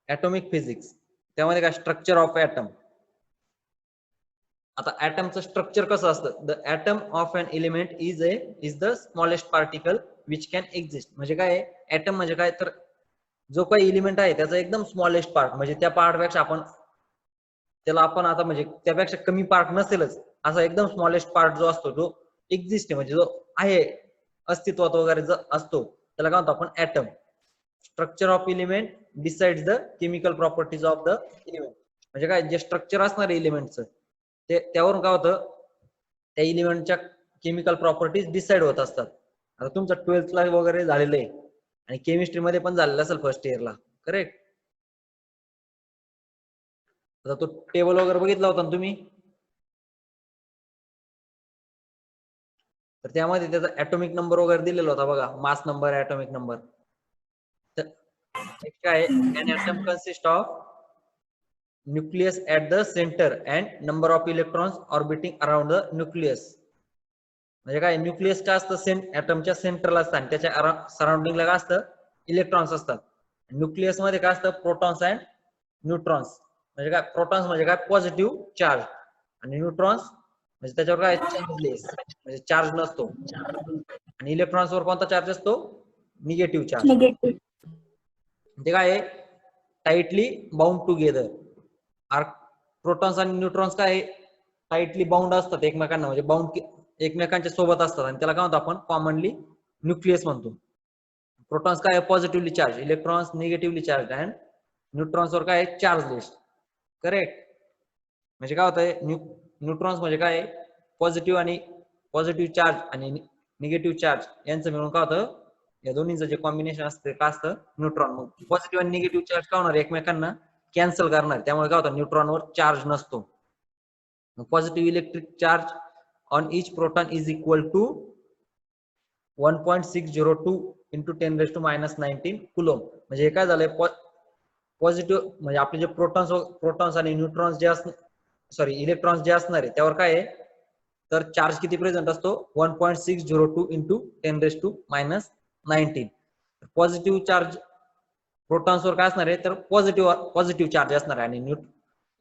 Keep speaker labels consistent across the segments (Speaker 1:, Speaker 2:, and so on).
Speaker 1: Atomic physics त्यामध्ये काय structure of item. आता ॲटमचं स्ट्रक्चर कसं असतं, the atom of an element is the smallest particle which can exist. म्हणजे काय ॲटम म्हणजे काय, तर जो काही एलिमेंट आहे त्याचा एकदम स्मॉलेस्ट पार्ट, म्हणजे त्या पार्टपेक्षा त्याला आपण आता म्हणजे त्यापेक्षा कमी पार्ट नसेलच असा एकदम स्मॉलेस्ट पार्ट जो असतो जो एक्झिस्ट म्हणजे जो आहे अस्तित्वात वगैरे जो असतो त्याला काय म्हणतो आपण atom. Structure of element decides the chemical properties of the element. म्हणजे काय जे स्ट्रक्चर असणार एलिमेंटचं त्यावरून काय होतं, त्या एलिमेंटच्या केमिकल प्रॉपर्टीज डिसाइड होत असतात. आता तुमचं 12th ला वगैरे झालेलं आहे आणि केमिस्ट्री मध्ये पण झालेलं असेल फर्स्ट इयरला, करेक्ट. आता तो टेबल वगैरे बघितला होता ना तुम्ही, तर त्यामध्ये त्याचा ॲटॉमिक नंबर वगैरे दिलेला होता बघा, मास नंबर, ॲटॉमिक नंबर. तर काय an atom consist of nucleus at the centre and number of electrons orbiting around the nucleus. म्हणजे काय न्यूक्लियस काय असतं, ॲटमच्या सेंटरला असतं आणि त्याच्या सराउंडिंगला काय असतं, इलेक्ट्रॉन्स असतात. न्यूक्लियस मध्ये काय असतं, प्रोटॉन्स अँड न्यूट्रॉन्स. म्हणजे काय प्रोटॉन्स म्हणजे काय पॉझिटिव्ह चार्ज आणि न्यूट्रॉन्स म्हणजे त्याच्यावर काय चार्जलेस म्हणजे चार्ज नसतो. आणि इलेक्ट्रॉन्स वर कोणता चार्ज असतो, निगेटिव्ह चार्ज. ते काय टाइटली बाउंड टुगेदर. प्रोटॉन्स आणि न्यूट्रॉन्स काय टाइटली बाउंड असतात एकमेकांना, म्हणजे बाउंड एकमेकांच्या सोबत असतात आणि त्याला काय म्हणतो आपण कॉमनली न्यूक्लियस म्हणतो. प्रोटॉन्स काय positively charge, electrons negatively charge and neutrons वर काय चार्जलेस, करेक्ट. म्हणजे काय होतंय न्यूट्रॉन्स म्हणजे काय पॉझिटिव्ह चार्ज आणि निगेटिव्ह चार्ज यांचं मिळून काय होतं, या दोन्हीचं जे कॉम्बिनेशन असतं काय असतं न्यूट्रॉन. मग पॉझिटिव्ह आणि निगेटिव्ह चार्ज काय होणार एकमेकांना कॅन्सल करणार, त्यामुळे काय होतं न्यूट्रॉनवर चार्ज नसतो. Positive electric charge on each proton is equal to 1.602 into 10⁻⁻19 coulomb. म्हणजे हे काय झालंय पॉझिटिव्ह म्हणजे आपले जे प्रोटॉन्स आणि न्यूट्रॉन्स जे इलेक्ट्रॉन्स जे असणार आहे त्यावर काय आहे, तर चार्ज किती प्रेझेंट असतो 1.602 इंटू 10⁻⁻19. पॉझिटिव्ह चार्ज प्रोटॉन्स वर काय असणार आहे, तर पॉझिटिव्ह चार्ज असणार आहे आणि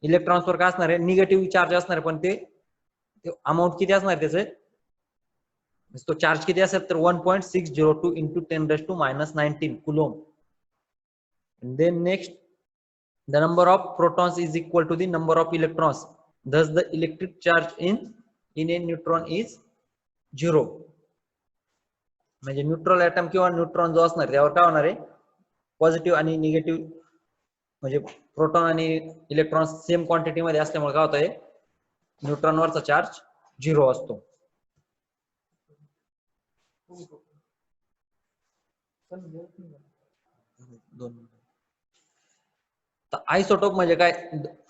Speaker 1: इलेक्ट्रॉन्स वर काय असणार आहे, निगेटिव्ह चार्ज असणार आहे. पण ते अमाऊंट किती असणार आहे त्याचे, तो चार्ज किती असेल तर 1.602 into 10⁻⁻19 coulomb. Then next the number of protons is equal to the number of electrons, thus the electric charge in a neutron is 0. म्हणजे न्यूट्रल ॲटम किंवा न्यूट्रॉन जो असणार त्यावर काय होणार आहे, पॉझिटिव्ह आणि निगेटिव्ह म्हणजे प्रोटॉन आणि इलेक्ट्रॉन सेम क्वांटिटी मध्ये असल्यामुळे काय होतंय न्यूट्रॉनवरचा चार्ज 0 असतो. आइसोटोप म्हणजे काय,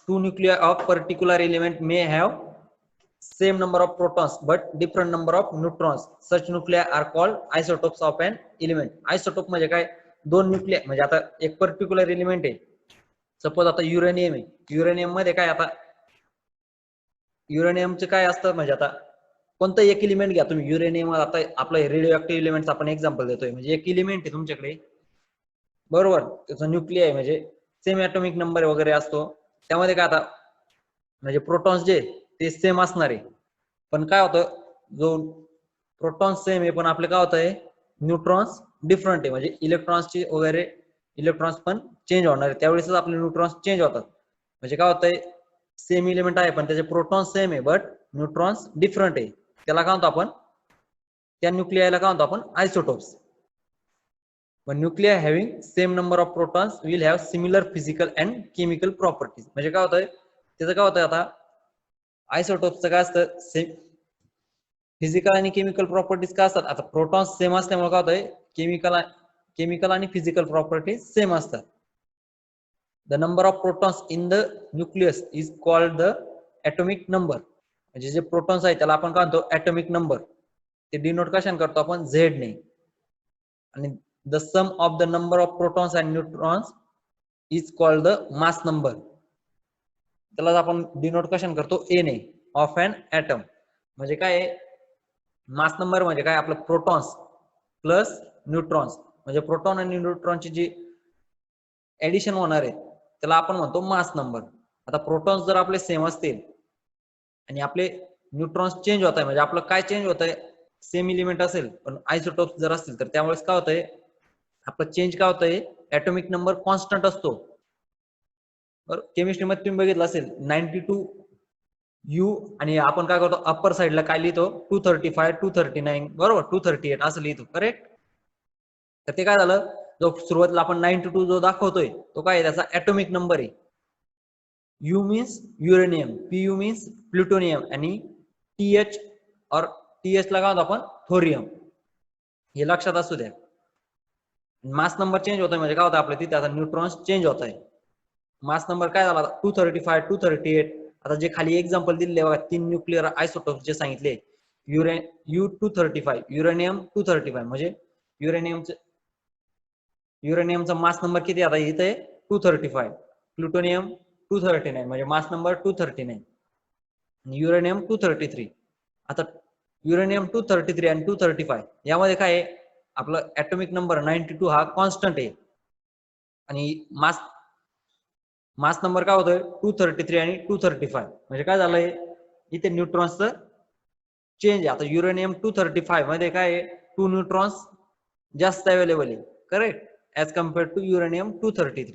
Speaker 1: two nuclear of particular element may have same number of protons but different number of neutrons, such nuclear are called isotopes of an element. Isotope म्हणजे काय, दोन न्यूक्लियर म्हणजे आता एक पर्टिक्युलर एलिमेंट आहे, सपोज आता युरेनियम आहे. युरेनियम मध्ये काय आता युरेनियमचं काय असतं, म्हणजे आता कोणतं एक एलिमेंट घ्या तुम्ही युरेनियम, आता आपलं रेडिओ ऍक्टिव्ह एलिमेंट आपण एक्झाम्पल देतोय. म्हणजे एक एलिमेंट आहे तुमच्याकडे बरोबर, त्याचं न्यूक्लियर आहे म्हणजे सेम ॲटॉमिक नंबर वगैरे असतो. त्यामध्ये काय आता म्हणजे प्रोटॉन्स जे ते सेम असणार आहे, पण काय होतं जो प्रोटॉन्स सेम आहे पण आपले काय होतंय न्यूट्रॉन्स डिफरंट आहे. म्हणजे इलेक्ट्रॉन्सची वगैरे इलेक्ट्रॉन्स पण चेंज होणार आहे, त्यावेळेस आपले न्यूट्रॉन्स चेंज होतात. म्हणजे काय होतंय सेम एलिमेंट आहे पण त्याचे प्रोटॉन्स सेम आहे बट न्यूट्रॉन्स डिफरंट आहे, त्याला काय म्हणतो आपण, त्या न्यूक्लियाला काय म्हणतो आपण isotopes. One nuclei having same number of protons will have similar physical and chemical properties. म्हणजे काय होतंय त्याचं काय होतंय आता आइसोटोपचं काय असतं, सेम फिजिकल आणि केमिकल प्रॉपर्टीज काय असतात. आता प्रोटॉन्स सेम असल्यामुळे काय होतंय केमिकल आणि फिजिकल प्रॉपर्टीज सेम असतात. The number of protons in the nucleus is called the atomic number. म्हणजे जे प्रोटॉन्स आहे त्याला आपण काय म्हणतो ॲटॉमिक नंबर. ते डिनोट कशाने करतो आपण, झेड ने. आणि the sum of the number of protons and neutrons is called the mass number. त्याला आपण डिनोट कशाने करतो, a ने, ऑफ एन ॲटम. म्हणजे काय मास नंबर म्हणजे काय आपलं प्रोटॉन्स प्लस न्यूट्रॉन्स, म्हणजे प्रोटॉन आणि न्यूट्रॉनची जी ऍडिशन होणार आहे त्याला आपण म्हणतो मास नंबर. आता प्रोटॉन्स जर आपले सेम असतील आणि आपले न्यूट्रॉन्स चेंज होत आहे म्हणजे आपलं काय चेंज होत आहे सेम एलिमेंट असेल पण आयसोटोप्स जर असतील तर त्यामुळेच काय होतंय आपलं चेंज काय होतंय ऍटॉमिक नंबर कॉन्स्टंट असतो. बरं केमिस्ट्री मध्ये तुम्ही बघितलं असेल 92 यू आणि आपण काय करतो अप्पर साइडला काय लिहितो 235 239 बरोबर 238 असं लिहितो करेक्ट. तर ते काय झालं जो सुरुवातीला आपण 92 जो दाखवतोय तो काय त्याचा ऍटॉमिक नंबर आहे. U means uranium, PU means plutonium आणि टीएच और टीएच ला काय होतो आपण थोरियम. हे लक्षात असू द्या. मास नंबर चेंज होतोय म्हणजे काय होतं आपल्या तिथे आता न्यूट्रॉन्स चेंज होत आहे. मास नंबर काय झाला 235 238. आता जे खाली एक्झाम्पल दिले बघा 3 न्यूक्लिअर आयसोटोप्स जे सांगितले U235 युरेनियम 235 म्हणजे युरेनियमचा मास नंबर किती आता इथे 235 प्लुटोनियम 239 म्हणजे मास नंबर 239 आणि युरेनियम 233. आता युरेनियम 233 आणि 235 यामध्ये काय आहे आपलं ऍटॉमिक नंबर 92 हा कॉन्स्टंट आहे आणि मास नंबर काय होतोय 233 आणि 235 म्हणजे काय झालंय इथे न्यूट्रॉन्सचं चेंज आहे. आता युरेनियम 235 मध्ये काय आहे 2 न्यूट्रॉन्स जास्त अवेलेबल आहे correct as compared to uranium 233.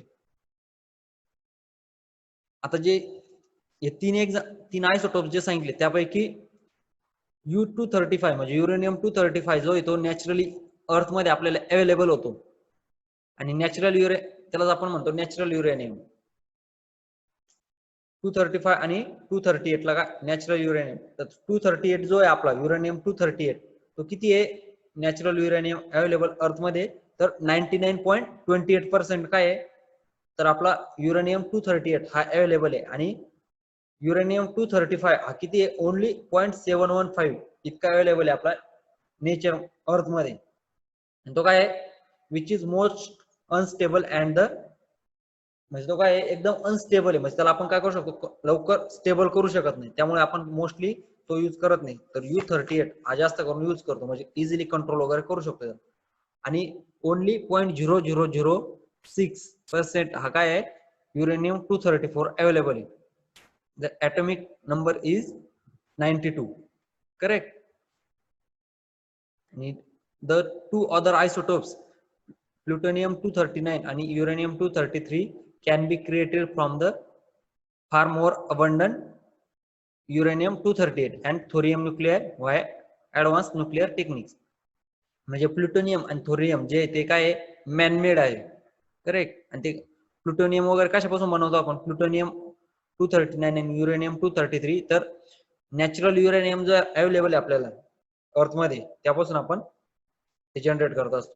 Speaker 1: आता जे हे तीन आयसोटोप्स जे सांगितले त्यापैकी U235 म्हणजे युरेनियम 235 जो आहे तो नॅचरली अर्थ मध्ये आपल्याला अवेलेबल होतो आणि त्यालाच आपण म्हणतो नॅचरल युरेनियम. 235 आणि 238 ला काय नॅचरल युरेनियम. तर 238 जो आहे आपला युरेनियम 238 तो किती आहे नॅचरल युरेनियम अवेलेबल अर्थ मध्ये तर 99.28% काय आहे तर आपला युरेनियम 238 हा अवेलेबल आहे आणि युरेनियम 235 हा किती आहे ओनली 0.715 इतका अवेलेबल आहे आपला नेचर अर्थ मध्ये. तो काय आहे which is most unstable and the म्हणजे तो काय एकदम अनस्टेबल आहे म्हणजे त्याला आपण काय करू शकतो लवकर स्टेबल करू शकत नाही त्यामुळे आपण मोस्टली तो यूज करत नाही. तर U38 हा जास्त करून यूज करतो म्हणजे इझिली कंट्रोल वगैरे करू शकतो आणि ओनली 0.0006% हा काय आहे युरेनियम 234 अवेलेबल आहे. The atomic number is 92 correct. The two other isotopes plutonium 239 and uranium 233 can be created from the far more abundant uranium 238 and thorium nuclei via advanced nuclear techniques. म्हणजे plutonium आणि thorium जे ते काय man-made आहे correct आणि ते plutonium वगैरे कशापासून बनवतो आपण प्लुटोनियम 239 आणि युरेनियम 233 तर नॅचरल युरेनियम जो अवेलेबल आहे आपल्याला अर्थ मध्ये त्यापासून आपण जनरेट करत असतो.